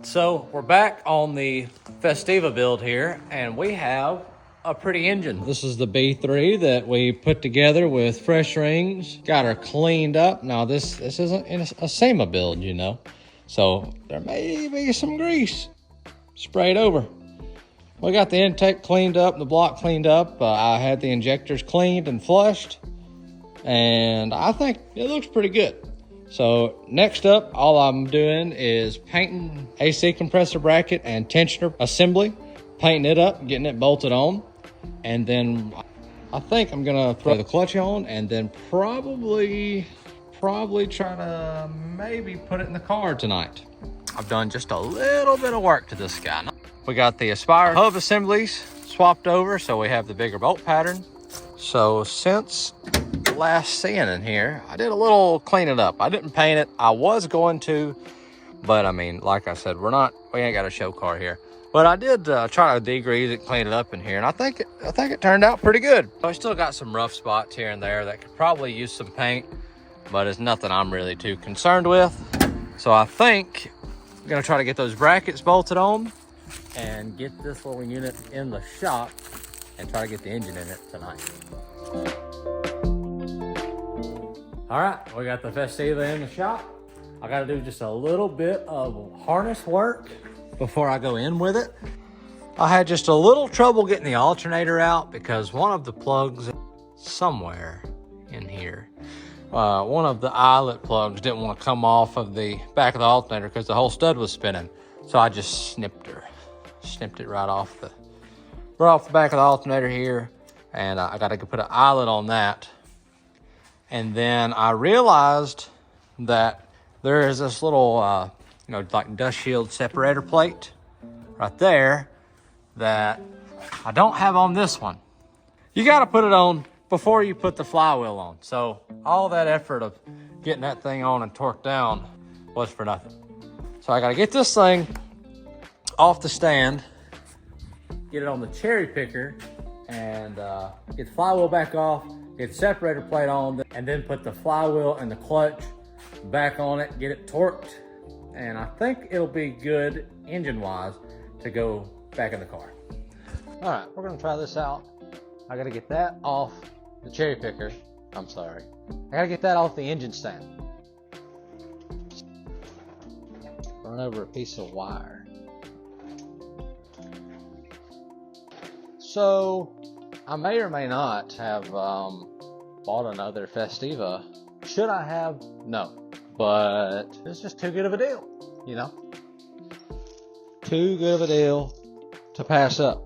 So we're back on the Festiva build here, and we have a pretty engine. This is the B3 that we put together with fresh rings. Got her cleaned up. Now this isn't a SEMA build, you know, so there may be some grease sprayed over. We got the intake cleaned up, the block cleaned up. I had the injectors cleaned and flushed, and I think it looks pretty good. So next up, all I'm doing is painting AC compressor bracket and tensioner assembly, painting it up, getting it bolted on, and then I think I'm gonna throw the clutch on and then probably try to maybe put it in the car tonight. I've done just a little bit of work to this guy. We got the Aspire hub assemblies swapped over, so we have the bigger bolt pattern. So since last seeing in here, I did a little cleaning up. I didn't paint it. I was going to, but I mean, like I said, we ain't got a show car here. But I did try to degrease it, clean it up in here, and I think it turned out pretty good. I still got some rough spots here and there that could probably use some paint, but it's nothing I'm really too concerned with. So I think I'm gonna try to get those brackets bolted on and get this little unit in the shop and try to get the engine in it tonight. All right, we got the Festiva in the shop. I gotta do just a little bit of harness work before I go in with it. I had just a little trouble getting the alternator out because one of the plugs somewhere in here, one of the eyelet plugs didn't want to come off of the back of the alternator because the whole stud was spinning. So I just snipped it right off the back of the alternator here. And I gotta put an eyelet on that. And then I realized that there is this little, like dust shield separator plate right there that I don't have on this one. You got to put it on before you put the flywheel on. So all that effort of getting that thing on and torqued down was for nothing. So I got to get this thing off the stand, get it on the cherry picker, and get the flywheel back off, get the separator plate on, and then put the flywheel and the clutch back on it, get it torqued, and I think it'll be good engine-wise to go back in the car. All right, we're gonna try this out. I gotta get that off the cherry picker. I gotta get that off the engine stand. Run over a piece of wire. So I may or may not have bought another Festiva. Should I have? No. But it's just too good of a deal, you know? Too good of a deal to pass up.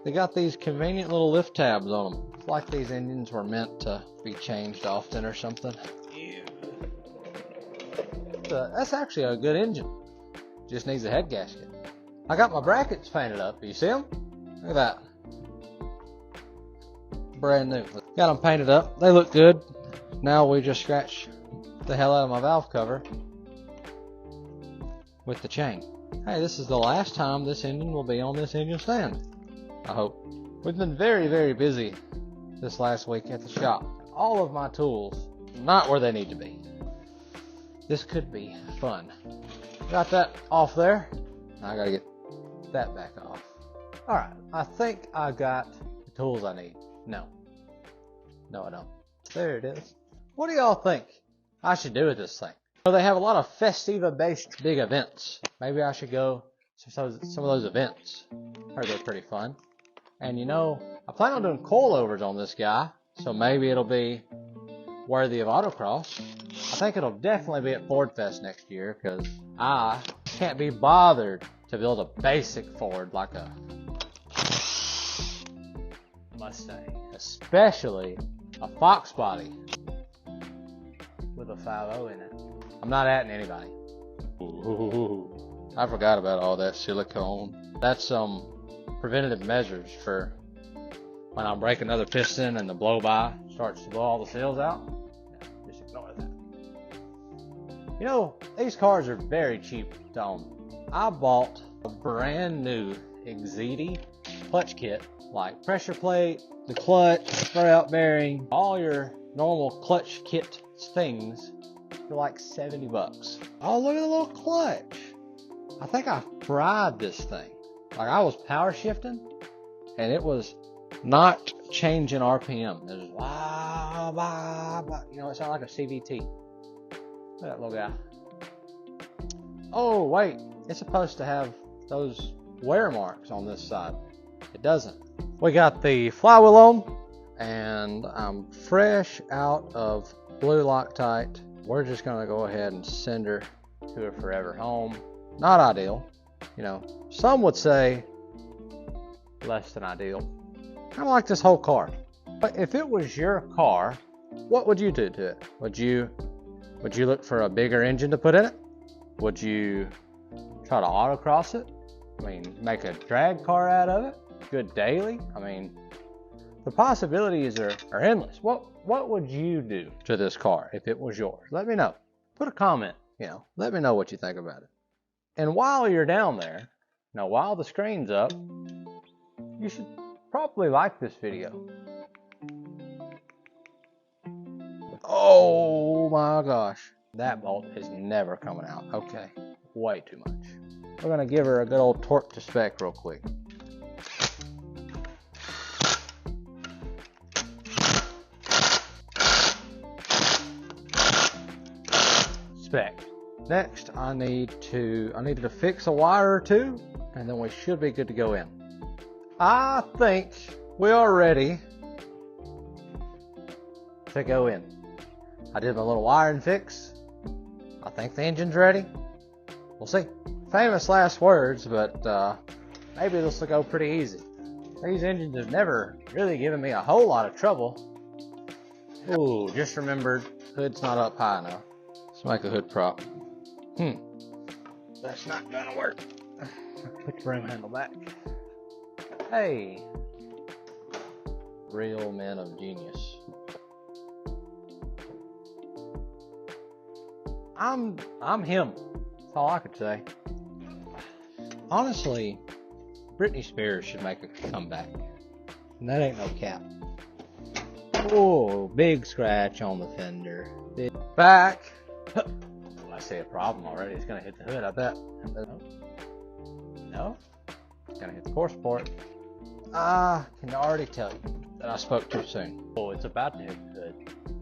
They got these convenient little lift tabs on them. It's like these engines were meant to be changed often or something. That's actually a good engine. Just needs a head gasket. I got my brackets painted up. You see them? Look at that. Brand new. Got them painted up. They look good. Now we just scratch the hell out of my valve cover with the chain. Hey, this is the last time this engine will be on this engine stand, I hope. We've been very, very busy this last week at the shop. All of my tools not where they need to be. This could be fun. Got that off there. Now I gotta get that back off. All right, I think I got the tools I need. No, I don't. There it is. What do y'all think I should do with this thing? So they have a lot of Festiva-based big events. Maybe I should go to some of those events. Heard they're pretty fun. And you know, I plan on doing coilovers on this guy, so maybe it'll be worthy of autocross. I think it'll definitely be at Ford Fest next year because I can't be bothered to build a basic Ford like a Mustang, especially a Fox body with a 5.0 in it. I'm not adding anybody. Ooh, I forgot about all that silicone. That's some preventative measures for when I break another piston and the blow-by starts to blow all the seals out. No, just ignore that. You know, these cars are very cheap to own. I bought a brand new Exedi clutch kit, like pressure plate, the clutch, spray-out bearing, all your normal clutch kit things for like $70. Oh, look at the little clutch. I think I fried this thing. Like I was power shifting and it was not changing RPM. It was wah, wah, wah. You know, it sounded like a CVT. Look at that little guy. Oh, wait. It's supposed to have those wear marks on this side. It doesn't. We got the flywheel on and I'm fresh out of blue Loctite. We're just going to go ahead and send her to her forever home. Not ideal. You know, some would say less than ideal. Kind of like this whole car. But if it was your car, what would you do to it? Would you look for a bigger engine to put in it? Would you try to autocross it? I mean, make a drag car out of it? Good daily? I mean, the possibilities are endless. What would you do to this car if it was yours? Let me know. Put a comment, you know, let me know what you think about it. And while you're down there, now while the screen's up, you should probably like this video. Oh my gosh. That bolt is never coming out. Okay, way too much. We're gonna give her a good old torque to spec real quick. Spec. Next, I needed to fix a wire or two, and then we should be good to go in. I think we are ready to go in. I did my little wiring fix. I think the engine's ready. We'll see. Famous last words, but maybe this will go pretty easy. These engines have never really given me a whole lot of trouble. Ooh, just remembered, hood's not up high enough. Let's make a hood prop. That's not gonna work. Put the broom handle back. Hey. Real men of genius. I'm him. That's all I could say. Honestly, Britney Spears should make a comeback. And that ain't no cap. Oh, big scratch on the fender. Big back. I see a problem already. It's gonna hit the hood, I bet. No? It's gonna hit the core support. I can already tell you that I spoke too soon. Oh, it's about to hit the hood.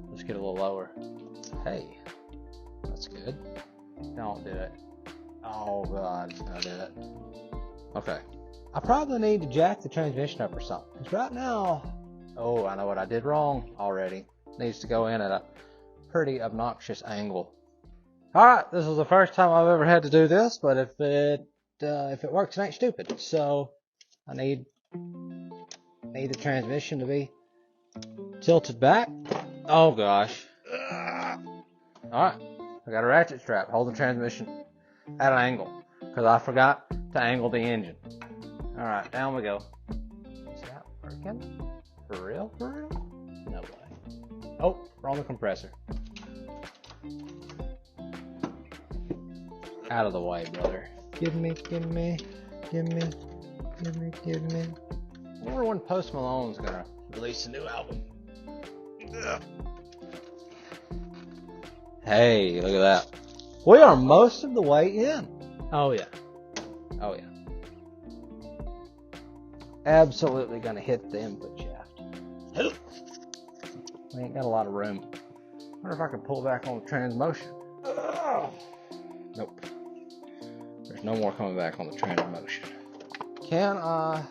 Let's get a little lower. Hey. That's good. Don't do it. Oh god, it's gonna do it. Okay. I probably need to jack the transmission up or something. Because right now, oh, I know what I did wrong already. It needs to go in at a pretty obnoxious angle. Alright, this is the first time I've ever had to do this, but if it works, it ain't stupid. So I need the transmission to be tilted back. Oh gosh. Alright. I got a ratchet strap holding the transmission at an angle because I forgot to angle the engine. Alright, down we go. Is that working? For real? For real? No way. Oh, we're on the compressor. Out of the way, brother. Give me. I wonder when Post Malone's gonna release a new album. Ugh. Hey, look at that. We are most of the way in. Oh yeah. Oh yeah. Absolutely gonna hit the input shaft. We ain't got a lot of room. Wonder if I can pull back on the transmotion. Nope. There's no more coming back on the transmotion. Can I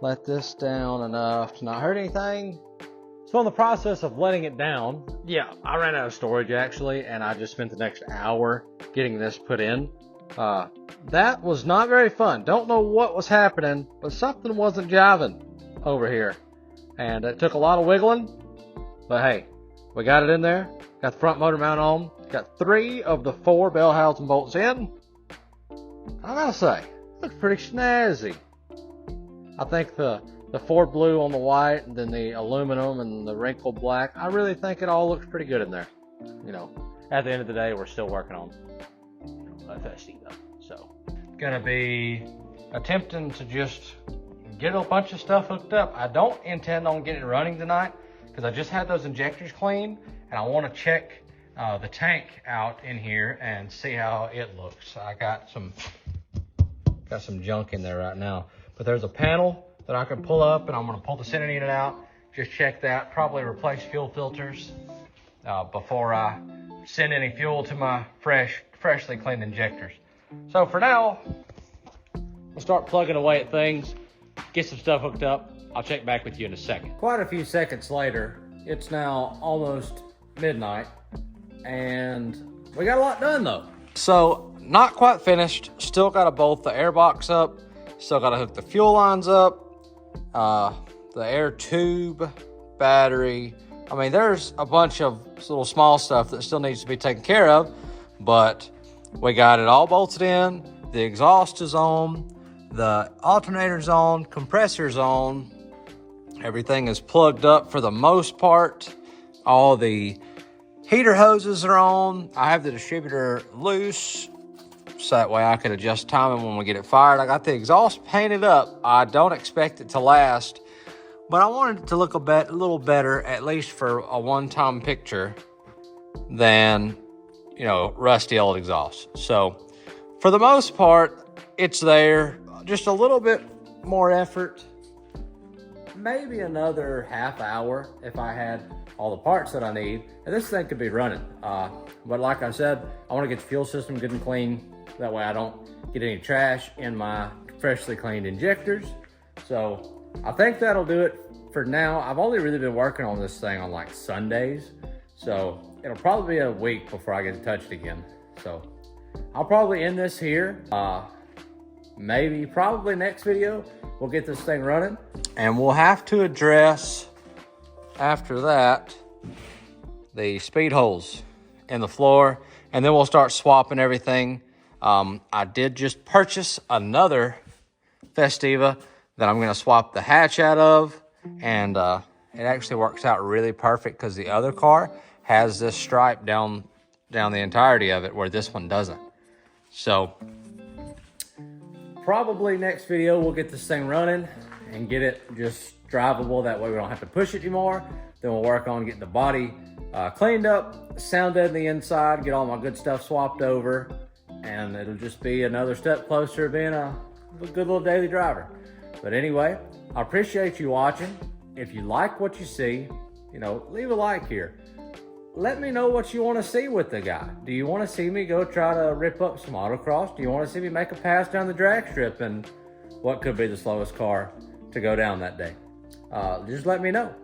let this down enough to not hurt anything? So in the process of letting it down, yeah, I ran out of storage actually, and I just spent the next hour getting this put in. That was not very fun. Don't know what was happening, but something wasn't jiving over here. And it took a lot of wiggling, but hey, we got it in there. Got the front motor mount on. Got 3 of the 4 bell housing bolts in. I gotta say, it looks pretty snazzy. I think the Ford blue on the white, and then the aluminum and the wrinkled black, I really think it all looks pretty good in there. You know, at the end of the day, we're still working on a Festiva. So, gonna be attempting to just get a bunch of stuff hooked up. I don't intend on getting it running tonight because I just had those injectors cleaned, and I want to check the tank out in here and see how it looks. I got some junk in there right now, but there's a panel that I can pull up, and I'm going to pull the sending unit out. Just check that. Probably replace fuel filters before I send any fuel to my freshly cleaned injectors. So for now, we'll start plugging away at things, get some stuff hooked up. I'll check back with you in a second. Quite a few seconds later, it's now almost midnight, and we got a lot done though. So not quite finished, still gotta bolt the air box up, still gotta hook the fuel lines up, the air tube, battery. I mean, there's a bunch of little small stuff that still needs to be taken care of, but we got it all bolted in. The exhaust is on, the alternator's on, compressor's on. Everything is plugged up for the most part. All the heater hoses are on. I have the distributor loose, so that way I could adjust timing when we get it fired. I got the exhaust painted up. I don't expect it to last, but I wanted it to look a little better, at least for a one-time picture, than, you know, rusty old exhaust. So for the most part, it's there. Just a little bit more effort. Maybe another half hour if I had all the parts that I need, and this thing could be running. But like I said, I want to get the fuel system good and clean. That way I don't get any trash in my freshly cleaned injectors. So I think that'll do it for now. I've only really been working on this thing on like Sundays, so it'll probably be a week before I get to touch it again. So I'll probably end this here. Probably next video, we'll get this thing running. And we'll have to address, after that, the speed holes in the floor. And then we'll start swapping everything. I did just purchase another Festiva that I'm going to swap the hatch out of. And it actually works out really perfect because the other car has this stripe down the entirety of it where this one doesn't. So probably next video we'll get this thing running and get it just drivable. That way we don't have to push it anymore. Then we'll work on getting the body cleaned up, sounded in the inside, get all my good stuff swapped over, and it'll just be another step closer to being a good little daily driver. But anyway, I appreciate you watching. If you like what you see, you know, leave a like here. Let me know what you want to see with the guy. Do you want to see me go try to rip up some autocross? Do you want to see me make a pass down the drag strip and what could be the slowest car to go down that day? Just let me know.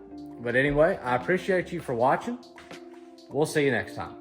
But anyway, I appreciate you for watching. We'll see you next time.